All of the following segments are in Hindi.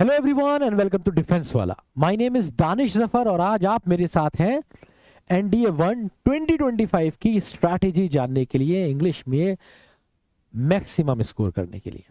Hello everyone and welcome to defence वाला। My name is Danish Zafar और आज आप मेरे साथ हैं एनडीए 1 2025 की स्ट्रैटेजी जानने के लिए, इंग्लिश में मैक्सिमम स्कोर करने के लिए।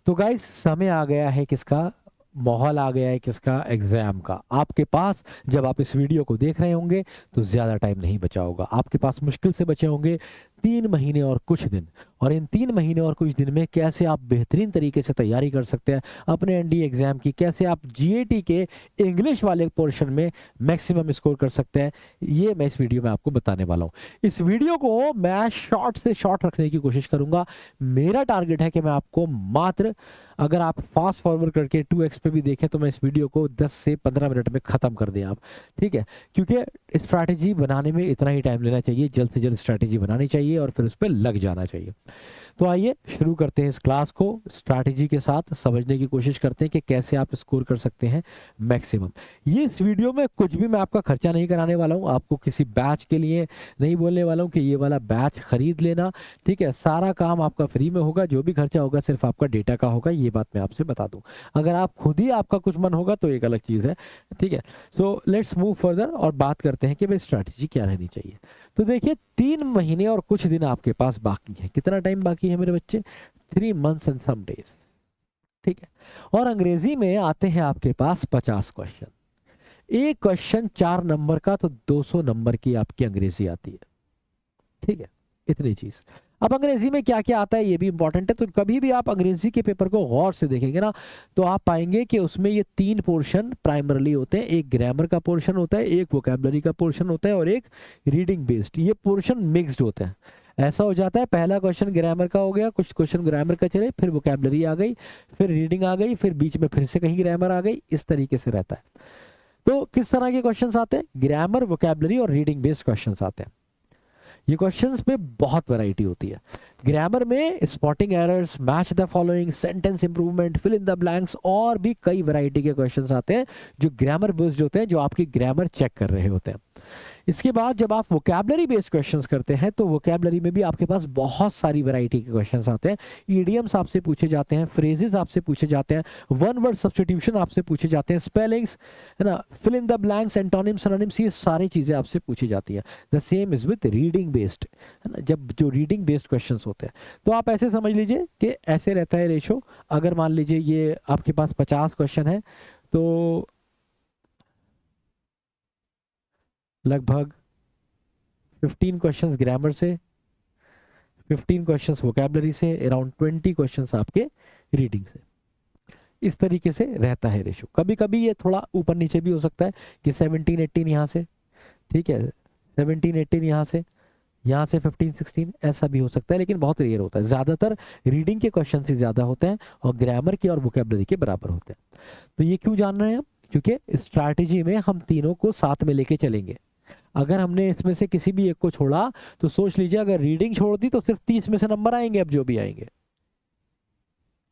तो गाइस, समय आ गया है किसका? माहौल आ गया है किसका? एग्जाम का। आपके पास जब आप इस वीडियो को देख रहे होंगे तो ज़्यादा टाइम नहीं बचा होगा। आपके पास मुश्किल से बचे होंगे 3 महीने और कुछ दिन। और इन 3 महीने और कुछ दिन में कैसे आप बेहतरीन तरीके से तैयारी कर सकते हैं अपने एनडीए एग्जाम की, कैसे आप जीएटी के इंग्लिश वाले पोर्शन में मैक्सिमम स्कोर कर सकते हैं, ये मैं इस वीडियो में आपको बताने वाला हूँ। इस वीडियो को मैं शॉर्ट से शॉर्ट रखने की कोशिश करूंगा। मेरा टारगेट है कि मैं आपको मात्र, अगर आप फास्ट फॉरवर्ड करके 2x पे भी देखें तो मैं इस वीडियो को 10 से 15 मिनट में ख़त्म कर दें आप, ठीक है? क्योंकि स्ट्रैटेजी बनाने में इतना ही टाइम लेना चाहिए, जल्द से जल्द स्ट्रैटेजी बनानी चाहिए और फिर उस पर लग जाना चाहिए। तो आइए शुरू करते हैं इस क्लास को। स्ट्रैटेजी के साथ समझने की कोशिश करते हैं कि कैसे आप स्कोर कर सकते हैं मैक्सिमम। ये इस वीडियो में कुछ भी मैं आपका खर्चा नहीं कराने वाला हूँ, आपको किसी बैच के लिए नहीं बोलने वाला हूँ कि ये वाला बैच खरीद लेना, ठीक है? सारा काम आपका फ्री में होगा, जो भी खर्चा होगा सिर्फ आपका डेटा का होगा, ये बात मैं आपसे बता दूं। अगर आप खुद ही आपका कुछ मन होगा तो एक अलग चीज़ है, ठीक है? सो लेट्स मूव फर्दर और बात करते हैं कि भाई स्ट्रैटेजी क्या रहनी चाहिए। तो देखिए, 3 महीने और कुछ दिन आपके पास बाकी है। कितना टाइम बाकी है मेरे बच्चे? 3 months and some days, ठीक है? और अंग्रेजी में आते हैं आपके पास 50 क्वेश्चन। एक क्वेश्चन 4 नंबर का तो 200 नंबर की आपकी अंग्रेजी आती है, ठीक है? इतनी चीज। अब अंग्रेजी में क्या क्या आता है ये भी इंपॉर्टेंट है। तो कभी भी आप अंग्रेजी के पेपर को गौर से देखेंगे ना तो आप पाएंगे कि उसमें ये 3 पोर्शन प्राइमरली होते हैं। एक ग्रामर का पोर्शन होता है, एक वोकैबुलरी का पोर्शन होता है और एक रीडिंग बेस्ड। ये पोर्शन मिक्स्ड होते हैं। ऐसा हो जाता है, पहला क्वेश्चन ग्रामर का हो गया, कुछ क्वेश्चन ग्रामर का चले, फिर वोकैबुलरी आ गई, फिर रीडिंग आ गई, फिर बीच में फिर से कहीं ग्रामर आ गई, इस तरीके से रहता है। तो किस तरह के क्वेश्चंस आते हैं? ग्रामर, वोकैबुलरी और रीडिंग बेस्ड क्वेश्चंस आते हैं। ये क्वेश्चंस में बहुत वैरायटी होती है। ग्रामर में spotting errors, match the following, sentence improvement, fill in the blanks और भी कई वैरायटी के क्वेश्चंस आते हैं जो ग्रामर बेस्ड होते हैं, जो आपकी ग्रामर चेक कर रहे होते हैं। इसके बाद जब आप वोकैबुलरी बेस्ड क्वेश्चंस करते हैं तो वोकैबुलरी में भी आपके पास बहुत सारी वैरायटी के क्वेश्चंस आते हैं। ईडियम्स आपसे पूछे जाते हैं, फ्रेजेस आपसे पूछे जाते हैं, वन वर्ड सब्स्टिट्यूशन आपसे पूछे जाते हैं, स्पेलिंग्स, है ना, fill in the blanks, antonyms, synonyms, ये सारी चीजें आपसे पूछी जाती हैं। The same is with reading based, है ना, जब जो रीडिंग बेस्ड क्वेश्चंस होते हैं। तो आप ऐसे समझ लीजिए कि ऐसे रहता है रेशो। अगर मान लीजिए ये आपके पास 50 क्वेश्चन है तो लगभग 15 क्वेश्चंस ग्रामर से, 15 क्वेश्चंस वोकैबुलरी से, अराउंड 20 क्वेश्चंस आपके रीडिंग से। इस तरीके से रहता है रेशो। कभी कभी ये थोड़ा ऊपर नीचे भी हो सकता है कि 17-18 यहाँ से, ठीक है, 17-18 यहाँ से 15-16, ऐसा भी हो सकता है, लेकिन बहुत रेयर होता है। ज़्यादातर रीडिंग के क्वेश्चन ही ज़्यादा होते हैं और ग्रामर के और वोकैबुलरी के बराबर होते हैं। तो ये क्यों जान रहे हैं हम? क्योंकि स्ट्रैटेजी में हम तीनों को साथ में लेके चलेंगे। अगर हमने इसमें से किसी भी एक को छोड़ा तो सोच लीजिए, अगर रीडिंग छोड़ दी तो सिर्फ 30 में से नंबर आएंगे, अब जो भी आएंगे।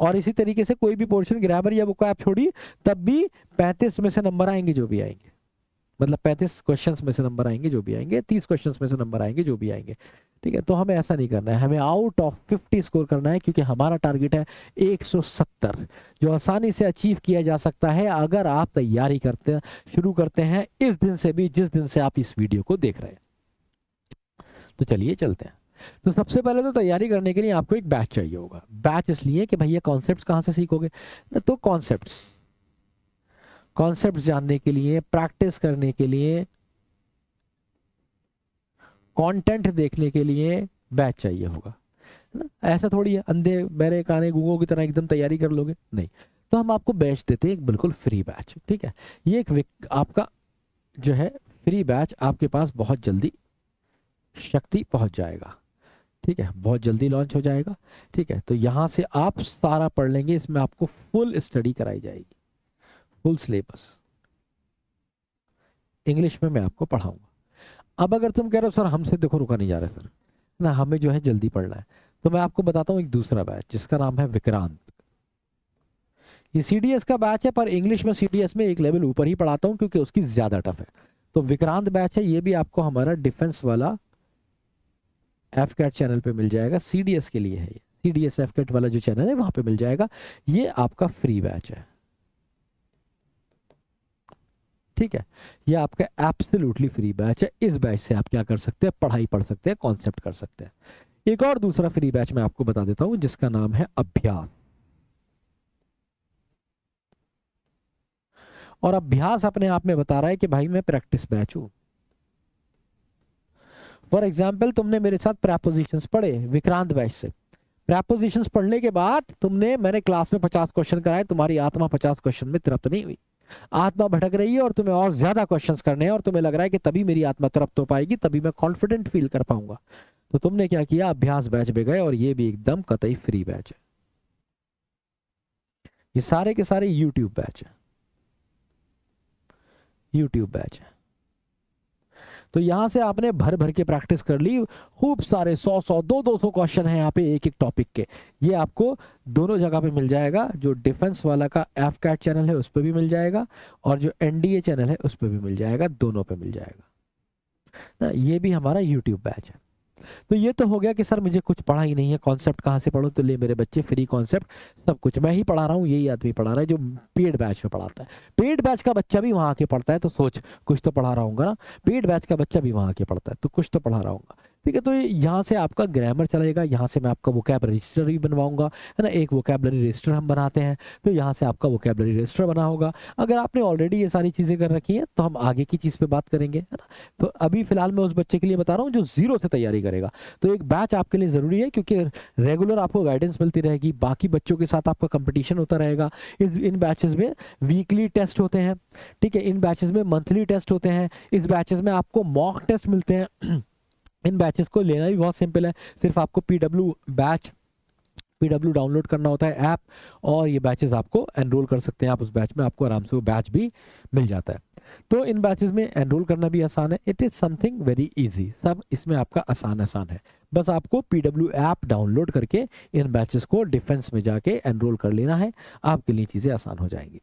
और इसी तरीके से कोई भी पोर्शन ग्रामर या बुक आप छोड़ी तब भी 35 में से नंबर आएंगे जो भी आएंगे। मतलब 35 क्वेश्चंस में से नंबर आएंगे जो भी आएंगे, 30 क्वेश्चंस में से नंबर आएंगे जो भी आएंगे, ठीक है? तो हमें ऐसा नहीं करना है, हमें आउट ऑफ 50 स्कोर करना है, क्योंकि हमारा टारगेट है 170, जो आसानी से अचीव किया जा सकता है अगर आप तैयारी करते शुरू करते हैं इस दिन से भी, जिस दिन से आप इस वीडियो को देख रहे हैं। तो चलिए चलते हैं। तो सबसे पहले तो तैयारी करने के लिए आपको एक बैच चाहिए होगा। बैच इसलिए कि भैया कॉन्सेप्ट्स कहाँ से सीखोगे? तो कॉन्सेप्ट्स जानने के लिए, प्रैक्टिस करने के लिए, कंटेंट देखने के लिए बैच चाहिए होगा, है ना? ऐसा थोड़ी है अंधे बहरे काने गूंगों की तरह एकदम तैयारी कर लोगे, नहीं। तो हम आपको बैच देते हैं, एक बिल्कुल फ्री बैच, ठीक है? ये एक आपका जो है फ्री बैच आपके पास बहुत जल्दी शक्ति पहुंच जाएगा, ठीक है? बहुत जल्दी लॉन्च हो जाएगा, ठीक है? तो यहाँ से आप सारा पढ़ लेंगे, इसमें आपको फुल स्टडी कराई जाएगी, फुल सिलेबस इंग्लिश में मैं आपको पढ़ाऊंगा। अब अगर तुम कह रहे हो सर हमसे देखो रुका नहीं जा रहा सर, ना, हमें जो है जल्दी पढ़ना है, तो मैं आपको बताता हूँ एक दूसरा बैच जिसका नाम है विक्रांत। ये सीडीएस का बैच है, पर इंग्लिश में सीडीएस में एक लेवल ऊपर ही पढ़ाता हूँ क्योंकि उसकी ज्यादा टफ है। तो विक्रांत बैच है, ये भी आपको हमारा डिफेंस वाला एफकैट चैनल पे मिल जाएगा। सीडीएस के लिए है ये, सीडीएस एफकैट वाला जो चैनल है वहां पे मिल जाएगा। ये आपका फ्री बैच है, ठीक है, ये आपका एब्सोल्युटली फ्री बैच है। इस बैच से आप क्या कर सकते हैं, पढ़ाई पढ़ सकते हैं, कॉन्सेप्ट कर सकते हैं। एक और दूसरा फ्री बैच मैं आपको बता देता हूं जिसका नाम है अभ्यास। और अभ्यास अपने आप में बता रहा है कि भाई मैं प्रैक्टिस बैच हूं। फॉर एग्जाम्पल तुमने मेरे साथ प्रैपोजिशंस पढ़े विक्रांत बैच से, प्रैपोजिशंस पढ़ने के बाद मैंने क्लास में 50 क्वेश्चन कराए, तुम्हारी आत्मा 50 क्वेश्चन में तृप्त नहीं हुई, आत्मा भटक रही है और तुम्हें और ज्यादा क्वेश्चंस करने हैं और तुम्हें लग रहा है कि तभी मेरी आत्मा तृप्त हो पाएगी, तभी मैं कॉन्फिडेंट फील कर पाऊंगा। तो तुमने क्या किया, अभ्यास बैच में गए, और ये भी एकदम कतई फ्री बैच है। ये सारे के सारे यूट्यूब बैच है, यूट्यूब बैच है। तो यहां से आपने भर भर के प्रैक्टिस कर ली, खूब सारे 100 200 क्वेश्चन है यहाँ पे एक एक टॉपिक के। ये आपको दोनों जगह पे मिल जाएगा, जो डिफेंस वाला का एफकैट चैनल है उस पर भी मिल जाएगा, और जो एनडीए चैनल है उस पर भी मिल जाएगा, दोनों पे मिल जाएगा ना। ये भी हमारा यूट्यूब बैच है। तो ये तो हो गया कि सर मुझे कुछ पढ़ा ही नहीं है, कॉन्सेप्ट कहाँ से पढ़ो, तो ले मेरे बच्चे फ्री कॉन्सेप्ट सब कुछ मैं ही पढ़ा रहा हूँ, यही आदमी पढ़ा रहा है जो पेड बैच में पढ़ाता है। पेड बैच का बच्चा भी वहां आके पढ़ता है, तो सोच कुछ तो पढ़ा रहा हूँ ना, पेड बैच का बच्चा भी वहां आके पढ़ता है तो कुछ तो पढ़ा रहा हूँ। ठीक है, तो यहाँ से आपका ग्रामर चलेगा, यहाँ से मैं आपका वोकैबलरी रजिस्टर भी बनवाऊंगा, है ना। एक वोकैबलरी रजिस्टर हम बनाते हैं, तो यहाँ से आपका वोकैबलरी रजिस्टर बना होगा। अगर आपने ऑलरेडी ये सारी चीज़ें कर रखी हैं तो हम आगे की चीज़ पे बात करेंगे, है ना। तो अभी फिलहाल मैं उस बच्चे के लिए बता रहा हूँ जो जीरो से तैयारी करेगा। तो एक बैच आपके लिए ज़रूरी है, क्योंकि रेगुलर आपको गाइडेंस मिलती रहेगी, बाकी बच्चों के साथ आपका कंपटीशन होता रहेगा। इन बैचेस में वीकली टेस्ट होते हैं, ठीक है, इन बैचेस में मंथली टेस्ट होते हैं, इस बैचेस में आपको मॉक टेस्ट मिलते हैं। इन बैचेस को लेना भी बहुत सिंपल है, सिर्फ आपको पीडब्ल्यू डाउनलोड करना होता है ऐप, और ये बैचेस आपको एनरोल कर सकते हैं आप उस बैच में, आपको आराम से वो बैच भी मिल जाता है। तो इन बैचेस में एनरोल करना भी आसान है, it is something very easy, सब इसमें आपका आसान आसान है। बस आपको पीडब्ल्यू ऐप डाउनलोड करके इन बैचेस को डिफेंस में जाके एनरोल कर लेना है, आपके लिए चीज़ें आसान हो जाएंगी।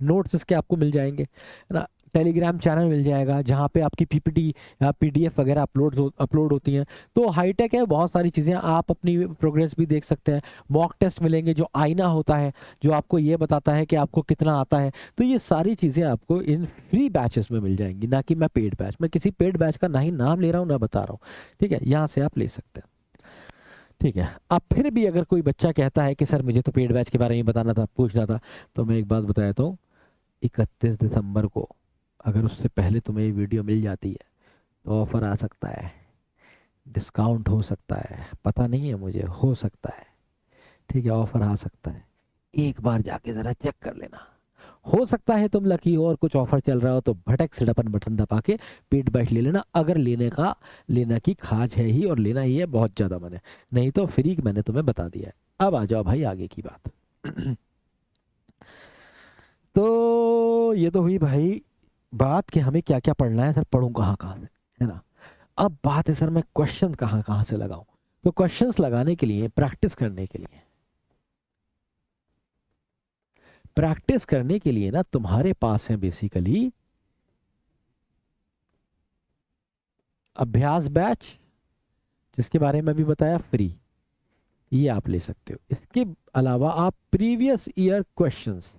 नोट्स इसके आपको मिल जाएंगे, है ना। टेलीग्राम चैनल मिल जाएगा जहाँ पे आपकी पीपीटी या पीडीएफ वगैरह अपलोड होती हैं। तो हाईटेक है, बहुत सारी चीज़ें, आप अपनी प्रोग्रेस भी देख सकते हैं। मॉक टेस्ट मिलेंगे, जो आईना होता है जो आपको ये बताता है कि आपको कितना आता है। तो ये सारी चीज़ें आपको इन फ्री बैचेस में मिल जाएंगी, ना कि मैं पेड बैच, मैं किसी पेड बैच का ना ही नाम ले रहा हूँ ना बता रहा हूँ, ठीक है। यहाँ से आप ले सकते हैं, ठीक है। अब फिर भी अगर कोई बच्चा कहता है कि सर मुझे तो पेड बैच के बारे में बताना था, पूछना था, तो मैं एक बात बताया तो 31 दिसंबर को अगर उससे पहले तुम्हें ये वीडियो मिल जाती है तो ऑफर आ सकता है, डिस्काउंट हो सकता है, पता नहीं है मुझे, हो सकता है, ठीक है, ऑफर आ सकता है। एक बार जाके जरा चेक कर लेना, हो सकता है तुम लकी हो और कुछ ऑफर चल रहा हो तो भटक से अपन बटन दबा के पेट बैठ ले लेना, अगर लेना की खाज है ही और लेना ही है बहुत ज्यादा मन है, नहीं तो फ्री मैंने तुम्हें बता दिया है। अब आ जाओ भाई आगे की बात। तो ये तो हुई भाई बात कि हमें क्या क्या पढ़ना है, सर पढ़ूं कहाँ कहाँ से, है ना। अब बात है सर मैं क्वेश्चन कहाँ कहाँ से लगाऊं। तो क्वेश्चंस लगाने के लिए, प्रैक्टिस करने के लिए ना तुम्हारे पास है बेसिकली अभ्यास बैच, जिसके बारे में अभी बताया फ्री, ये आप ले सकते हो। इसके अलावा आप प्रीवियस ईयर क्वेश्चंस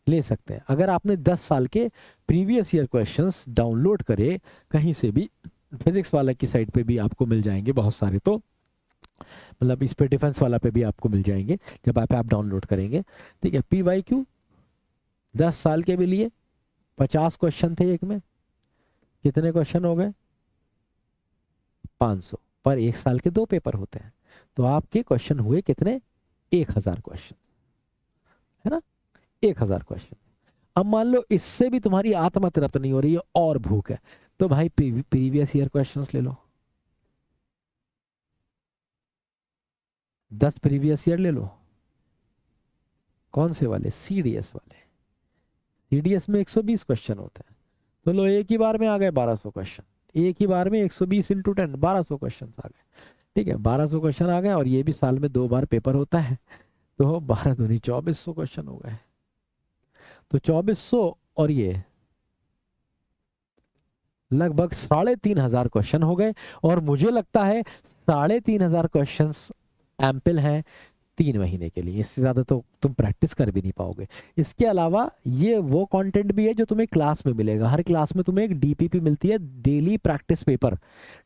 ले सकते हैं। अगर आपने 10 साल के प्रीवियस ईयर क्वेश्चंस डाउनलोड करे कहीं से भी, फिजिक्स वाला की साइट पे भी आपको मिल जाएंगे बहुत सारे, तो मतलब इस पे डिफेंस वाला पे भी आपको मिल जाएंगे जब आप ऐप डाउनलोड करेंगे, ठीक है। PYQ 10 साल के भी लिए 50 क्वेश्चन थे एक में, कितने क्वेश्चन हो गए 500, पर एक साल के 2 पेपर होते हैं, तो आपके क्वेश्चन हुए कितने 1000 क्वेश्चन, है ना, 1000 क्वेश्चन। अब मान लो इससे भी तुम्हारी आत्मा तृप्त नहीं हो रही है और भूख है, तो भाई प्रीवियस ईयर क्वेश्चंस ले लो, 10 प्रीवियस ईयर ले लो। कौन से वाले, सीडीएस वाले। सीडीएस में 120 क्वेश्चन होते हैं, तो लो एक ही बार में आ गए 1200 क्वेश्चन, एक ही बार में 120 × 10 1200 क्वेश्चन आ गए, ठीक है। 1200 क्वेश्चन आ गए, और ये भी साल में 2 बार पेपर होता है, तो 12 दूनी 2400 क्वेश्चन हो गए। तो 2400 और ये लगभग 3500 क्वेश्चन हो गए, और मुझे लगता है 3500 क्वेश्चन एम्पल हैं 3 महीने के लिए, इससे ज़्यादा तो तुम प्रैक्टिस कर भी नहीं पाओगे। इसके अलावा ये वो कंटेंट भी है जो तुम्हें क्लास में मिलेगा। हर क्लास में तुम्हें एक डीपीपी मिलती है, डेली प्रैक्टिस पेपर,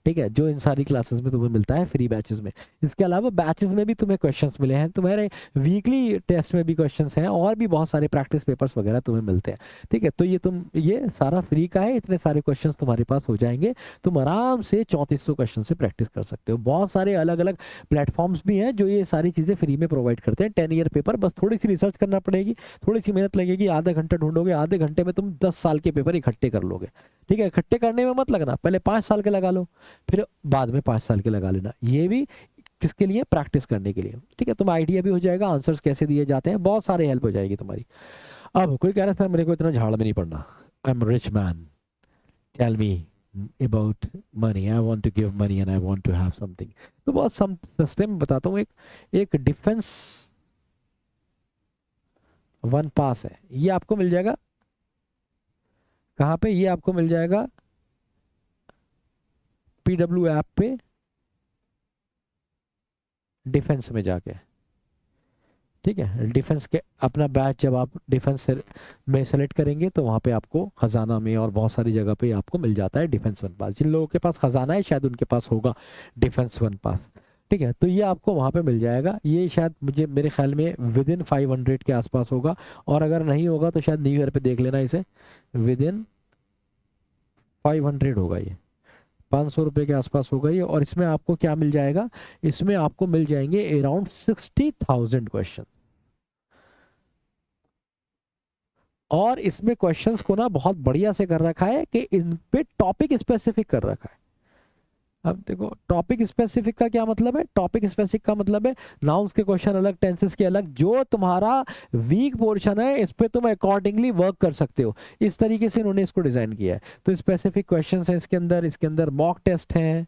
ठीक है, जो इन सारी क्लासेस में तुम्हें मिलता है फ्री बैचेस में। इसके अलावा बैचेस में भी तुम्हें क्वेश्चंस मिले हैं, तुम्हारे वीकली टेस्ट में भी क्वेश्चंस हैं, और भी बहुत सारे प्रैक्टिस पेपर्स वगैरह तुम्हें मिलते हैं, ठीक है। तो ये सारा फ्री का है, इतने सारे क्वेश्चंस तुम्हारे पास हो जाएंगे, तुम आराम से 3400 क्वेश्चन से प्रैक्टिस कर सकते हो। बहुत सारे अलग अलग प्लेटफॉर्म्स भी हैं जो ये सारी चीज़ें फ्री में प्रोवाइड करते हैं। 10 ईयर पेपर, बस थोड़ी सी रिसर्च करना पड़ेगी, थोड़ी सी मेहनत लगेगी, आधा घंटा ढूंढोगे, आधे घंटे में तुम 10 साल के पेपर इकट्ठे कर लोगे, ठीक है। इकट्ठे करने में मत लगना, पहले 5 साल के लगा लो, फिर बाद में 5 साल के लगा लेना। ये भी किसके लिए? प्रैक्टिस करने के लिए, ठीक है। तुम आइडिया भी हो जाएगा आंसर्स कैसे दिए जाते हैं, बहुत सारे हेल्प हो जाएगी तुम्हारी। अब कोई कह रहा था मेरे को इतना झाड़ में नहीं पड़ना, I am rich man, tell me about money, I want to give money and I want to have something। तो बहुत सस्ते में बताता हूँ, एक डिफेंस वन पास है, ये आपको मिल जाएगा कहाँ पे? ये आपको मिल जाएगा PW ऐप पे, डिफेंस में जाके, ठीक है। डिफेंस के अपना बैच जब आप डिफेंस में सेलेक्ट करेंगे तो वहाँ पे आपको खजाना में और बहुत सारी जगह पे आपको मिल जाता है डिफेंस वन पास। जिन लोगों के पास खजाना है शायद उनके पास होगा डिफेंस वन पास, ठीक है। तो ये आपको वहाँ पे मिल जाएगा, ये शायद मेरे ख्याल में विद इन 500 के आसपास होगा, और अगर नहीं होगा तो शायद न्यू ईयर पे देख लेना इसे, विद इन 500 होगा, ये 500 रुपये के आसपास होगा ये। और इसमें आपको क्या मिल जाएगा? इसमें आपको मिल जाएंगे अराउंड 60,000 क्वेश्चन, और इसमें क्वेश्चंस को ना बहुत बढ़िया से कर रखा है कि इन पे टॉपिक स्पेसिफिक कर रखा है। अब देखो टॉपिक स्पेसिफिक का क्या मतलब है? टॉपिक स्पेसिफिक का मतलब है नाउन्स के क्वेश्चन अलग, टेंसेस के अलग, जो तुम्हारा वीक पोर्शन है इस पे तुम अकॉर्डिंगली वर्क कर सकते हो। इस तरीके से इन्होंने इसको डिजाइन किया है। तो स्पेसिफिक क्वेश्चंस है इसके अंदर मॉक टेस्ट है,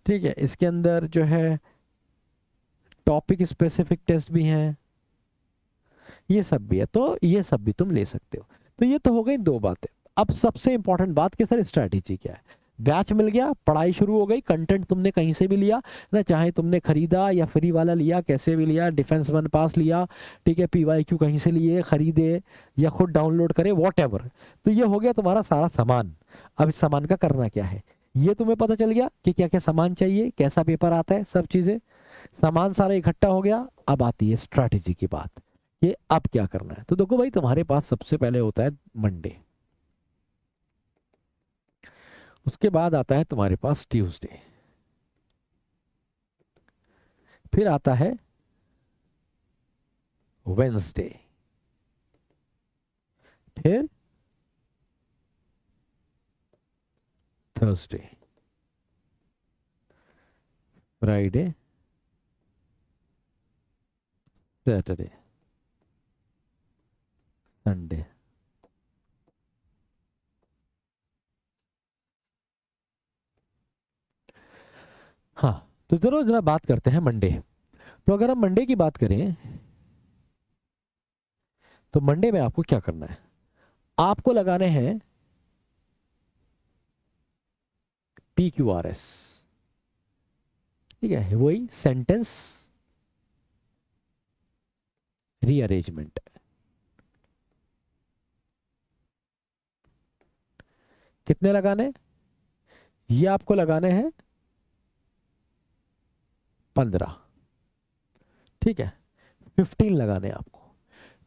ठीक है। इसके अंदर जो है टॉपिक स्पेसिफिक टेस्ट भी हैं, ये सब भी है, तो ये सब भी तुम ले सकते हो। तो ये तो हो गई दो बातें। अब सबसे इंपॉर्टेंट बात कि सर स्ट्रैटेजी क्या है? बैच मिल गया, पढ़ाई शुरू हो गई, कंटेंट तुमने कहीं से भी लिया ना, चाहे तुमने खरीदा या फ्री वाला लिया, कैसे भी लिया, डिफेंस वन पास लिया, ठीक है, PYQ कहीं से लिए, खरीदे या खुद डाउनलोड करे, वॉटएवर। तो ये हो गया तुम्हारा सारा सामान। अब इस सामान का करना क्या है, ये तुम्हें पता चल गया कि क्या क्या सामान चाहिए, कैसा पेपर आता है, सब चीजें, सामान सारा इकट्ठा हो गया। अब आती है स्ट्रैटेजी की बात, ये अब क्या करना है। तो देखो भाई, तुम्हारे पास सबसे पहले होता है मंडे, उसके बाद आता है तुम्हारे पास ट्यूसडे, फिर आता है वेंसडे, फिर थर्सडे, फ्राइडे, सैटरडे, संडे। हाँ, तो चलो जरा बात करते हैं मंडे। तो अगर हम मंडे की बात करें तो मंडे में आपको क्या करना है? आपको लगाने हैं PQRS, ठीक है, वही सेंटेंस रीअरेंजमेंट। कितने लगाने? ये आपको लगाने हैं 15, ठीक है। 15 लगाने आपको,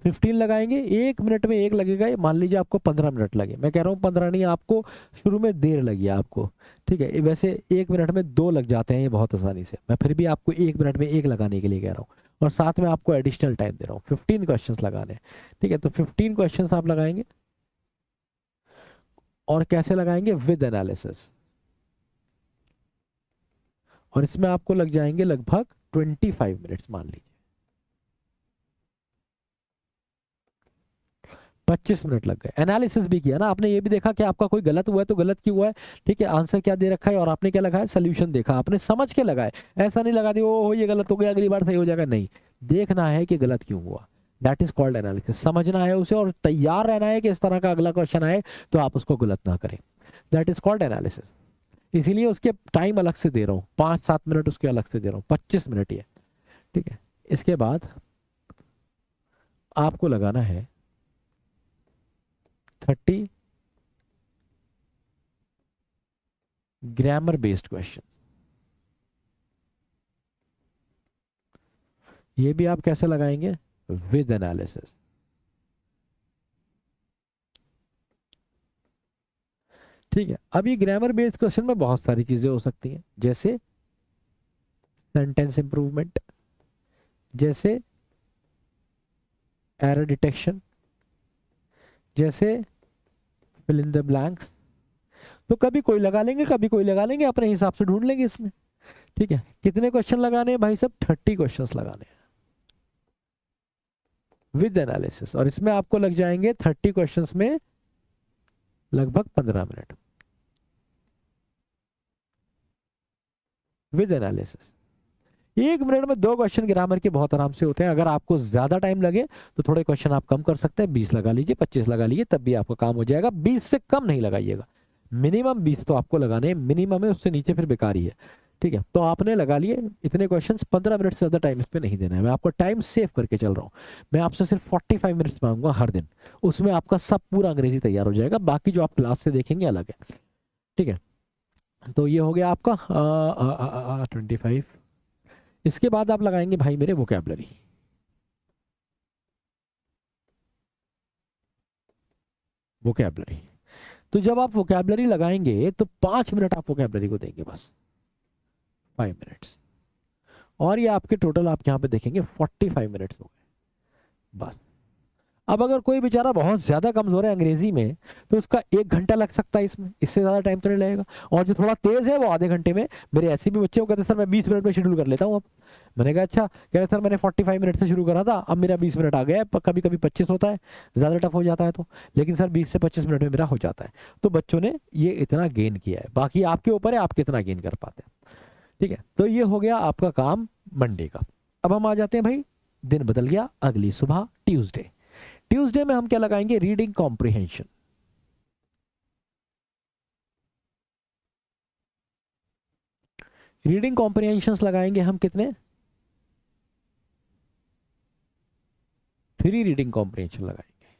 15 लगाएंगे, 1 मिनट में एक लगेगा, ये मान लीजिए आपको 15 मिनट लगे, मैं कह रहा हूँ 15 नहीं, आपको शुरू में देर लगी आपको, ठीक है। वैसे 1 मिनट में 2 लग जाते हैं ये बहुत आसानी से, मैं फिर भी आपको 1 मिनट में एक लगाने के लिए कह रहा हूँ, और साथ में आपको एडिशनल टाइम दे रहा हूँ। 15 क्वेश्चन लगाने, ठीक है। तो 15 क्वेश्चन आप लगाएंगे, और कैसे लगाएंगे? विद एनालिसिस, और इसमें आपको लग जाएंगे लगभग 25 मिनट्स, मान लीजिए 25 मिनट लग गए। एनालिसिस भी किया ना आपने, ये भी देखा कि आपका कोई गलत हुआ है तो गलत क्यों हुआ है, ठीक है, आंसर क्या दे रखा है, और आपने क्या लगाया, सोल्यूशन देखा, आपने समझ के लगाए। ऐसा नहीं लगा दिया ओ ये गलत हो गया अगली बार सही हो जाएगा, नहीं, देखना है कि गलत क्यों हुआ। That is called analysis. समझना है उसे और तैयार रहना है कि इस तरह का अगला क्वेश्चन आए तो आप उसको गलत ना करें। That is called analysis. इसीलिए उसके टाइम अलग से दे रहा हूँ, 5-7 मिनट उसके अलग से दे रहा हूँ, 25 मिनट ये, ठीक है, इसके बाद आपको लगाना है 30 ग्रामर बेस्ड क्वेश्चन। ये भी आप कैसे लगाएंगे? With analysis. ठीक है, अब ये ग्रामर बेस्ड क्वेश्चन में बहुत सारी चीजें हो सकती हैं, जैसे सेंटेंस इंप्रूवमेंट, जैसे एरर डिटेक्शन, जैसे फिल इन द ब्लैंक्स। तो कभी कोई लगा लेंगे, कभी कोई लगा लेंगे, अपने हिसाब से ढूंढ लेंगे इसमें। ठीक है, कितने क्वेश्चन लगाने हैं भाई साहब? 30 क्वेश्चंस लगाने हैं विद एनालिसिस, और इसमें आपको लग जाएंगे 30 क्वेश्चंस में लगभग 15 मिनट विद एनालिसिस। 1 मिनट में 2 क्वेश्चन ग्रामर के बहुत आराम से होते हैं। अगर आपको ज्यादा टाइम लगे तो थोड़े क्वेश्चन आप कम कर सकते हैं, 20 लगा लीजिए, 25 लगा लीजिए, तब भी आपका काम हो जाएगा। 20 से कम नहीं लगाइएगा, मिनिमम 20 तो आपको लगाने हैं, मिनिमम है, उससे नीचे फिर बेकार ही है। ठीक है, तो आपने लगा लिए इतने क्वेश्चंस, 15 मिनट से ज्यादा टाइम इस पे नहीं देना है। मैं आपको टाइम सेव करके चल रहा हूँ। मैं आपसे सिर्फ 45 मिनट्स मांगूंगा हर दिन, उसमें आपका सब पूरा अंग्रेजी तैयार हो जाएगा, बाकी जो आप क्लास से देखेंगे अलग है। ठीक है, तो ये हो गया आपका 25। इसके बाद आप लगाएंगे भाई मेरे वोकैबुलरी। वोकैबुलरी, तो जब आप वोकैबुलरी लगाएंगे तो 5 मिनट आप वोकैबुलरी को देंगे, बस 5 मिनट्स, और ये आपके टोटल आप यहाँ पे देखेंगे 45 मिनट्स हो गए बस। अब अगर कोई बेचारा बहुत ज्यादा कमजोर है अंग्रेजी में तो उसका 1 घंटा लग सकता है इसमें, इससे ज्यादा टाइम तो नहीं लगेगा। और जो थोड़ा तेज है वो आधे घंटे में। मेरे ऐसे भी बच्चे को कहते सर मैं 20 मिनट में शेड्यूल कर लेता हूँ अब। मैंने कहा अच्छा, कह रहे सर मैंने 45 मिनट से शुरू करा था, अब मेरा 20 मिनट आ गया है, कभी कभी 25 होता है, ज्यादा टफ हो जाता है तो, लेकिन सर 20 से 25 मिनट में मेरा हो जाता है। तो बच्चों ने ये इतना गेन किया है, बाकी आपके ऊपर है आप कितना गेन कर पाते हैं। ठीक है, तो ये हो गया आपका काम मंडे का। अब हम आ जाते हैं भाई, दिन बदल गया, अगली सुबह ट्यूसडे। ट्यूसडे में हम क्या लगाएंगे? Reading comprehension. रीडिंग कॉम्प्रिहेंशंस लगाएंगे हम कितने? 3 रीडिंग कॉम्प्रिहेंशन लगाएंगे।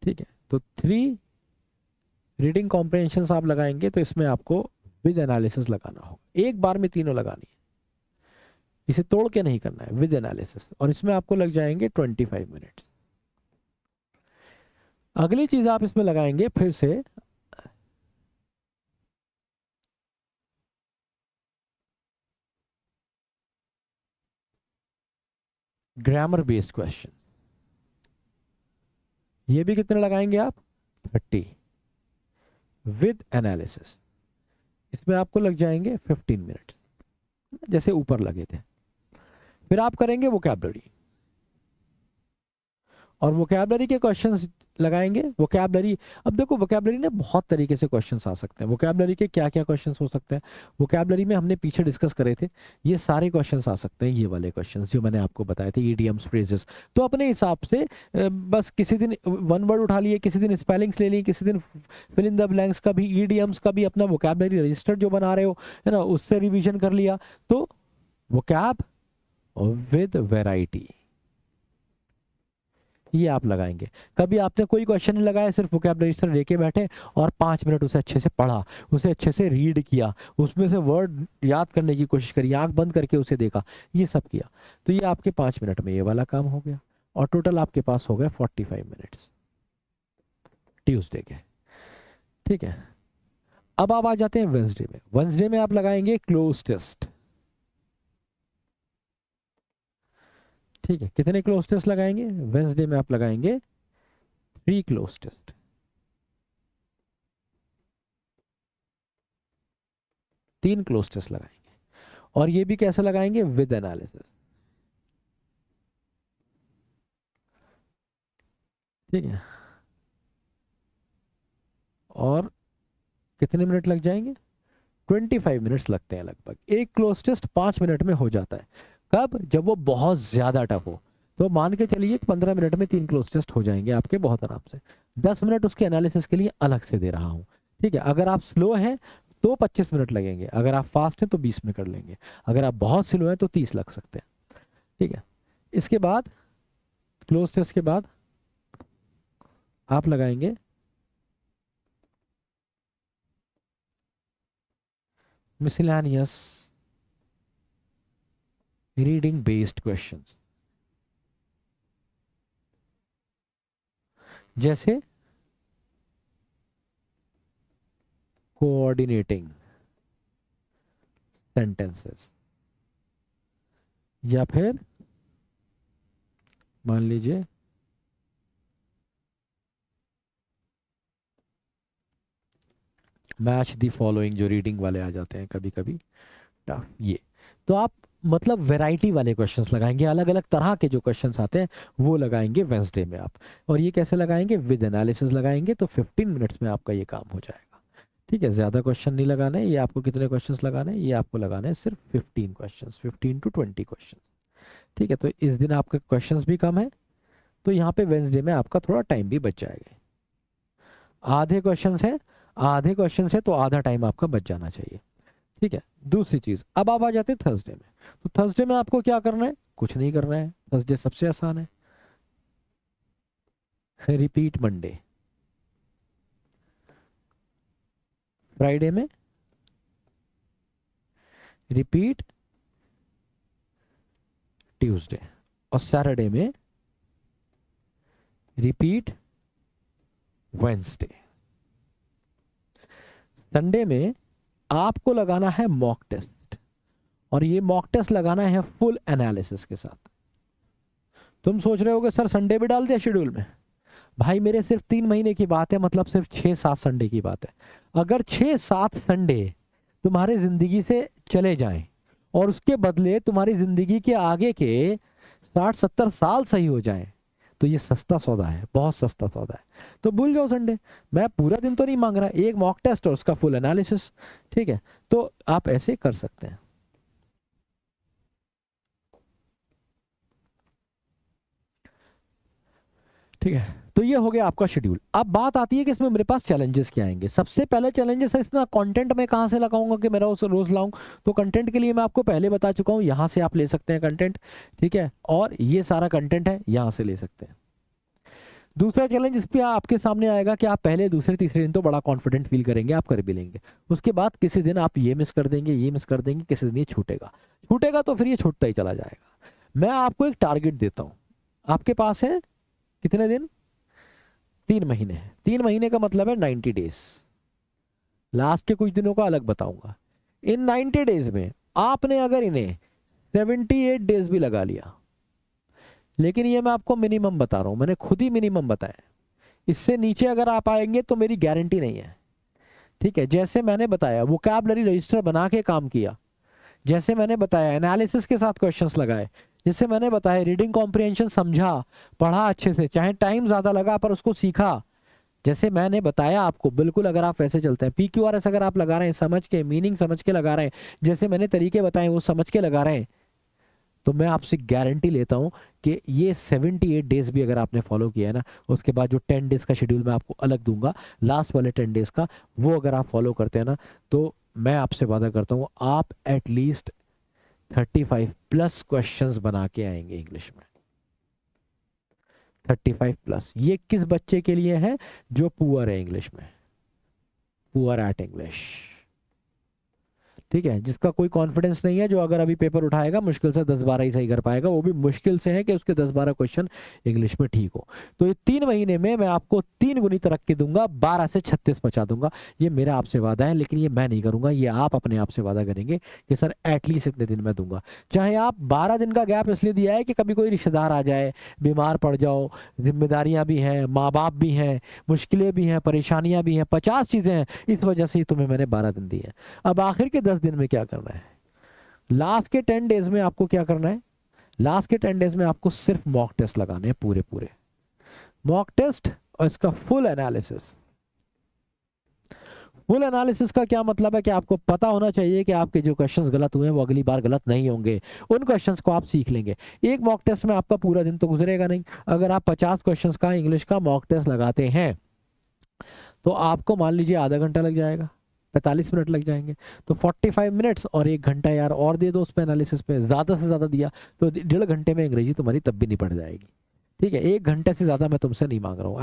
ठीक है, तो 3 रीडिंग कॉम्प्रिहेंशंस आप लगाएंगे, तो इसमें आपको विद एनालिसिस लगाना होगा, एक बार में तीनों लगानी है, इसे तोड़ के नहीं करना है, विद एनालिसिस, और इसमें आपको लग जाएंगे 25 मिनट। अगली चीज आप इसमें लगाएंगे फिर से ग्रामर बेस्ड क्वेश्चन। ये भी कितने लगाएंगे आप? 30 विद एनालिसिस, इसमें आपको लग जाएंगे 15 मिनट, जैसे ऊपर लगे थे। फिर आप करेंगे वोकैबुलरी, और वोकैबुलरी के क्वेश्चंस लगाएंगे। वोकैबुलरी, अब देखो वोकैबुलरी में बहुत तरीके से क्वेश्चंस आ सकते हैं। वोकैबुलरी के क्या क्या क्वेश्चंस हो सकते हैं? वोकैबुलरी में हमने पीछे डिस्कस करे थे, ये सारे क्वेश्चंस आ सकते हैं, ये वाले क्वेश्चंस जो मैंने आपको बताए थे, ईडियम्स, फ्रेजेस। तो अपने हिसाब से बस किसी दिन वन वर्ड उठा लिए, किसी दिन स्पेलिंग्स ले ली, किसी दिन फिल इन द ब्लैंक्स का भी, ईडियम्स का भी अपना वोकैबुलरी रजिस्टर जो बना रहे हो है ना, उससे रिविजन कर लिया। तो वोकैब विद वैरायटी ये आप लगाएंगे। कभी आपने कोई क्वेश्चन नहीं लगाया, सिर्फ वोकैबुलरी रजिस्टर लेके बैठे और 5 मिनट उसे अच्छे से पढ़ा, उसे अच्छे से रीड किया, उसमें से वर्ड याद करने की कोशिश करी, आंख बंद करके उसे देखा, ये सब किया, तो ये आपके 5 मिनट में ये वाला काम हो गया, और टोटल आपके पास हो गए 45 मिनट्स ट्यूसडे के। ठीक है, अब आप आ जाते हैं वेंसडे में। वेंसडे में आप लगाएंगे क्लोज टेस्ट। ठीक है, कितने क्लोज टेस्ट लगाएंगे? वेंसडे में आप लगाएंगे 3 क्लोज टेस्ट। 3 क्लोज टेस्ट लगाएंगे, और ये भी कैसे लगाएंगे? With analysis. ठीक है, और कितने मिनट लग जाएंगे? 25 मिनट्स लगते हैं लगभग। एक क्लोज टेस्ट 5 मिनट में हो जाता है। कब? जब वो बहुत ज्यादा टफ हो, तो मान के चलिए 15 मिनट में 3 क्लोज टेस्ट हो जाएंगे आपके बहुत आराम से। 10 मिनट उसके एनालिसिस के लिए अलग से दे रहा हूं। ठीक है, अगर आप स्लो हैं तो 25 मिनट लगेंगे, अगर आप फास्ट हैं तो 20 में कर लेंगे, अगर आप बहुत स्लो हैं तो 30 लग सकते हैं। ठीक है, इसके बाद क्लोज टेस्ट के बाद आप लगाएंगे मिसलेनियस रीडिंग बेस्ड क्वेश्चंस, जैसे कोऑर्डिनेटिंग सेंटेंसेस, या फिर मान लीजिए मैच दी फॉलोइंग, जो रीडिंग वाले आ जाते हैं कभी कभी टफ, ये तो आप मतलब वैरायटी वाले क्वेश्चंस लगाएंगे, अलग अलग तरह के जो क्वेश्चंस आते हैं वो लगाएंगे वेंसडे में आप। और ये कैसे लगाएंगे, विद एनालिसिस लगाएंगे, तो 15 मिनट्स में आपका ये काम हो जाएगा। ठीक है, ज़्यादा क्वेश्चन नहीं लगाने, ये आपको कितने क्वेश्चंस लगाने हैं, ये आपको लगाने हैं सिर्फ 15 क्वेश्चंस, 15 to 20 क्वेश्चन। ठीक है, तो इस दिन आपके क्वेश्चंस भी कम है, तो यहाँ पे वेंसडे में आपका थोड़ा टाइम भी बच जाएगा। आधे क्वेश्चन है तो आधा टाइम आपका बच जाना चाहिए। ठीक है, दूसरी चीज, अब आप आ जाते हैं थर्सडे में। तो थर्सडे में आपको क्या करना है, कुछ नहीं करना है, थर्सडे सबसे आसान है। रिपीट मंडे, फ्राइडे में रिपीट ट्यूसडे, और सैटरडे में रिपीट वेंसडे। संडे में आपको लगाना है मॉक टेस्ट, और ये मॉक टेस्ट लगाना है फुल एनालिसिस के साथ। तुम सोच रहे होगे सर संडे भी डाल दिया शेड्यूल में। भाई मेरे सिर्फ 3 महीने की बात है, मतलब सिर्फ 6-7 संडे की बात है। अगर 6-7 संडे तुम्हारे जिंदगी से चले जाएं और उसके बदले तुम्हारी जिंदगी के आगे के 60-70 साल सही हो जाएं, तो ये सस्ता सौदा है, बहुत सस्ता सौदा है। तो भूल जाओ संडे, मैं पूरा दिन तो नहीं मांग रहा, एक मॉक टेस्ट और उसका फुल एनालिसिस। ठीक है, तो आप ऐसे कर सकते हैं। ठीक है, तो ये हो गया आपका शेड्यूल। अब बात आती है कि इसमें मेरे पास चैलेंजेस क्या आएंगे। सबसे पहले चैलेंजेस है इसमें कंटेंट में कहाँ से लगाऊंगा कि मेरा उसे रोज लाऊं। तो कंटेंट के लिए मैं आपको पहले बता चुका हूं, यहां से आप ले सकते हैं कंटेंट। ठीक है, और ये सारा कंटेंट है, यहां से ले सकते हैं। दूसरा चैलेंज इस पे आपके सामने आएगा कि आप पहले दूसरे तीसरे दिन तो बड़ा कॉन्फिडेंट फील करेंगे, आप कर भी लेंगे। उसके बाद किसी दिन आप ये मिस कर देंगे, ये मिस कर देंगे, किसी दिन ये छूटेगा तो फिर ये छूटता ही चला जाएगा। मैं आपको एक टारगेट देता हूं, आपके पास है कितने दिन, 3 महीने है। 3 महीने का मतलब है 90 डेज। लास्ट के कुछ दिनों का अलग बताऊंगा। इन 90 डेज में आपने अगर इन्हें 78 डेज भी लगा लिया, लेकिन ये मैं आपको मिनिमम बता रहा हूं, मैंने खुद ही मिनिमम बताया, इससे नीचे अगर आप आएंगे तो मेरी गारंटी नहीं है। ठीक है, जैसे मैंने बताया वोकैबुलरी रजिस्टर बना के काम किया, जैसे मैंने बताया एनालिसिस के साथ क्वेश्चंस लगाए, जैसे मैंने बताया रीडिंग कॉम्प्रिहेंशन समझा, पढ़ा अच्छे से, चाहे टाइम ज्यादा लगा पर उसको सीखा, जैसे मैंने बताया आपको, बिल्कुल अगर आप वैसे चलते हैं, PQRS अगर आप लगा रहे हैं समझ के, मीनिंग समझ के लगा रहे हैं, जैसे मैंने तरीके बताए वो समझ के लगा रहे हैं, तो मैं आपसे गारंटी लेता हूं कि ये 78 डेज भी अगर आपने फॉलो किया है ना, उसके बाद जो 10 डेज का शेड्यूल मैं आपको अलग दूंगा, लास्ट वाले 10 डेज का, वो अगर आप फॉलो करते हैं ना, तो मैं आपसे वादा करता हूं आप एटलीस्ट 35 प्लस क्वेश्चंस बना के आएंगे इंग्लिश में। 35 प्लस। ये किस बच्चे के लिए है, जो पुअर है इंग्लिश में, पुअर एट इंग्लिश। ठीक है, जिसका कोई कॉन्फिडेंस नहीं है, जो अगर अभी पेपर उठाएगा मुश्किल से 10-12 ही सही कर पाएगा, वो भी मुश्किल से है कि उसके 10-12 क्वेश्चन इंग्लिश में ठीक हो। तो ये 3 महीने में मैं आपको 3 गुनी तरक्की दूंगा, 12 से 36 पहुंचा दूंगा। ये मेरा आपसे वादा है, लेकिन ये मैं नहीं करूंगा, ये आप अपने आप से वादा करेंगे कि सर एटलीस्ट इतने दिन में दूंगा। चाहे आप 12 दिन का गैप इसलिए दिया है कि कभी कोई रिश्तेदार आ जाए, बीमार पड़ जाओ, जिम्मेदारियां भी हैं, माँ बाप भी हैं, मुश्किलें भी हैं, परेशानियां भी हैं, 50 चीजें हैं, इस वजह से तुम्हें मैंने 12 दिन दिए हैं। अब आखिर के 10 दिन में क्या करना है, लास्ट के 10 डेज में आपको क्या करना है, लास्ट के 10 डेज में आपको सिर्फ मॉक टेस्ट लगाने हैं, पूरे पूरे मॉक टेस्ट, और इसका फुल एनालिसिस। फुल एनालिसिस का क्या मतलब है कि आपको पता होना चाहिए कि आपके जो क्वेश्चंस गलत हुए हैं वो अगली बार गलत नहीं होंगे, उन क्वेश्चंस को आप सीख लेंगे। एक मॉक टेस्ट में आपका पूरा दिन तो गुजरेगा नहीं। अगर आप 50 क्वेश्चंस का इंग्लिश का मॉक टेस्ट लगाते हैं तो आपको मान लीजिए आधा घंटा लग जाएगा। 45 मिनट लग जाएंगे। तो 45 मिनट्स और 1 घंटा यार और दे दो उस पे एनालिसिस पे, ज़्यादा से ज़्यादा दिया तो 1.5 घंटे में अंग्रेजी तुम्हारी तब भी नहीं पड़ जाएगी। ठीक है, 1 घंटे से ज़्यादा मैं तुमसे नहीं मांग रहा हूँ।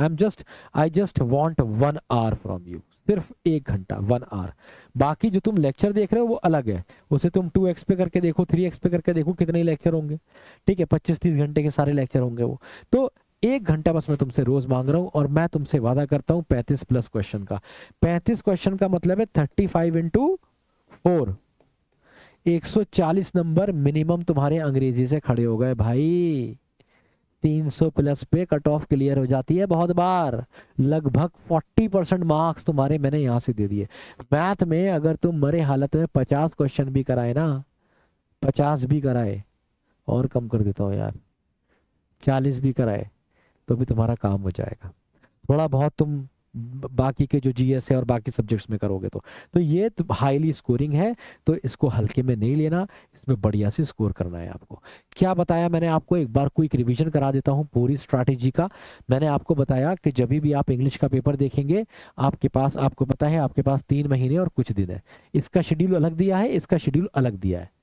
I just want 1 our from you, सिर्फ 1 घंटा, 1 आवर। बाकी जो तुम लेक्चर देख रहे हो वो अलग है, उसे तुम 2x पे करके देखो, 3x पे करके देखो, कितने लेक्चर होंगे। ठीक है, 25-30 घंटे के सारे लेक्चर होंगे वो। तो 1 घंटा बस मैं तुमसे रोज मांग रहा हूँ, और मैं तुमसे वादा करता हूँ 35+ क्वेश्चन का। 35 क्वेश्चन का मतलब है 35 इंटू 4, 140 नंबर मिनिमम तुम्हारे अंग्रेजी से खड़े हो गए भाई। 300+ पे कट ऑफ क्लियर हो जाती है बहुत बार। लगभग 40% मार्क्स तुम्हारे मैंने यहाँ से दे दिए। मैथ में अगर तुम मरे हालत में 50 क्वेश्चन भी कराए ना, 50 भी कराए, और कम कर देता हूँ यार, 40 भी कराए, तो भी तुम्हारा काम हो जाएगा। थोड़ा बहुत तुम बाकी के जो जीएस है और बाकी सब्जेक्ट्स में करोगे तो ये तो हाईली स्कोरिंग है, तो इसको हल्के में नहीं लेना, इसमें बढ़िया से स्कोर करना है आपको। क्या बताया मैंने आपको, एक बार क्विक रिवीजन करा देता हूँ पूरी स्ट्रैटेजी का। मैंने आपको बताया कि जब भी आप इंग्लिश का पेपर देखेंगे, आपके पास, आपको पता है आपके पास 3 महीने और कुछ दिन है। इसका शेड्यूल अलग दिया है, इसका शेड्यूल अलग दिया है।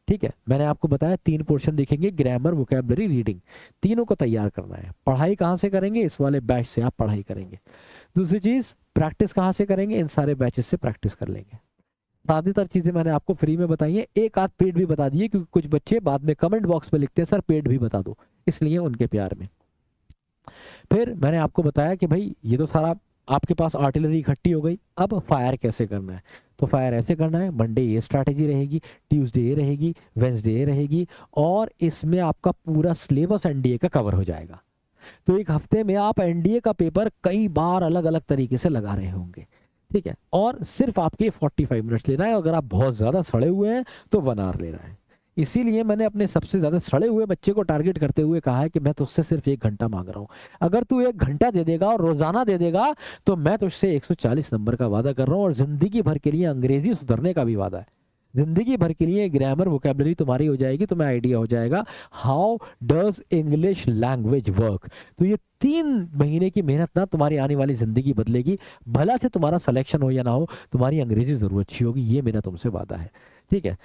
ठीक है, मैंने आपको बताया 3 पोर्शन देखेंगे, ग्रामर, वोकैबुलरी, रीडिंग, तीनों को तैयार करना है। पढ़ाई कहाँ से करेंगे, इस वाले बैच से आप पढ़ाई करेंगे। दूसरी चीज, प्रैक्टिस कहाँ से करेंगे, इन सारे बैचेस से प्रैक्टिस कर लेंगे। ज्यादातर चीजें मैंने आपको फ्री में बताई है, एक आध पेड भी बता दिए, क्योंकि कुछ बच्चे बाद में कमेंट बॉक्स में लिखते हैं सर पेड भी बता दो, इसलिए उनके प्यार में। फिर मैंने आपको बताया कि भाई ये तो सारा आपके पास आर्टिलरी इकट्ठी हो गई, अब फायर कैसे करना है। तो फायर ऐसे करना है, मंडे ये स्ट्रैटेजी रहेगी, ट्यूसडे ये रहेगी, वेंसडे ये रहेगी, और इसमें आपका पूरा सिलेबस एनडीए का कवर हो जाएगा। तो एक हफ्ते में आप एनडीए का पेपर कई बार अलग अलग तरीके से लगा रहे होंगे। ठीक है, और सिर्फ आपके 45 मिनट्स लेना है। अगर आप बहुत ज्यादा सड़े हुए हैं तो 1 आवर लेना है। इसीलिए मैंने अपने सबसे ज्यादा सड़े हुए बच्चे को टारगेट करते हुए कहा है कि मैं तुझसे सिर्फ 1 घंटा मांग रहा हूं। अगर तू 1 घंटा दे देगा और रोजाना दे देगा तो मैं तुझसे 140 नंबर का वादा कर रहा हूं, और जिंदगी भर के लिए अंग्रेजी सुधरने का भी वादा है। जिंदगी भर के लिए ग्रामर, वोकैबुलरी तुम्हारी हो जाएगी, तुम्हें आइडिया हो जाएगा how does English language work. तो ये 3 महीने की मेहनत ना तुम्हारी आने वाली जिंदगी बदलेगी। भला से तुम्हारा सिलेक्शन हो या ना हो, तुम्हारी अंग्रेजी जरूर अच्छी होगी, ये मेरा तुमसे वादा है। ठीक है,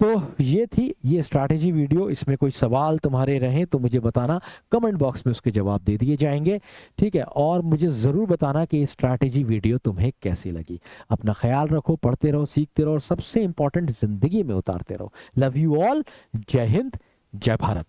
तो ये थी ये स्ट्रैटेजी वीडियो। इसमें कोई सवाल तुम्हारे रहें तो मुझे बताना, कमेंट बॉक्स में उसके जवाब दे दिए जाएंगे। ठीक है, और मुझे ज़रूर बताना कि ये स्ट्रैटेजी वीडियो तुम्हें कैसी लगी। अपना ख्याल रखो, पढ़ते रहो, सीखते रहो, और सबसे इंपॉर्टेंट ज़िंदगी में उतारते रहो। लव यू ऑल, जय हिंद, जय भारत।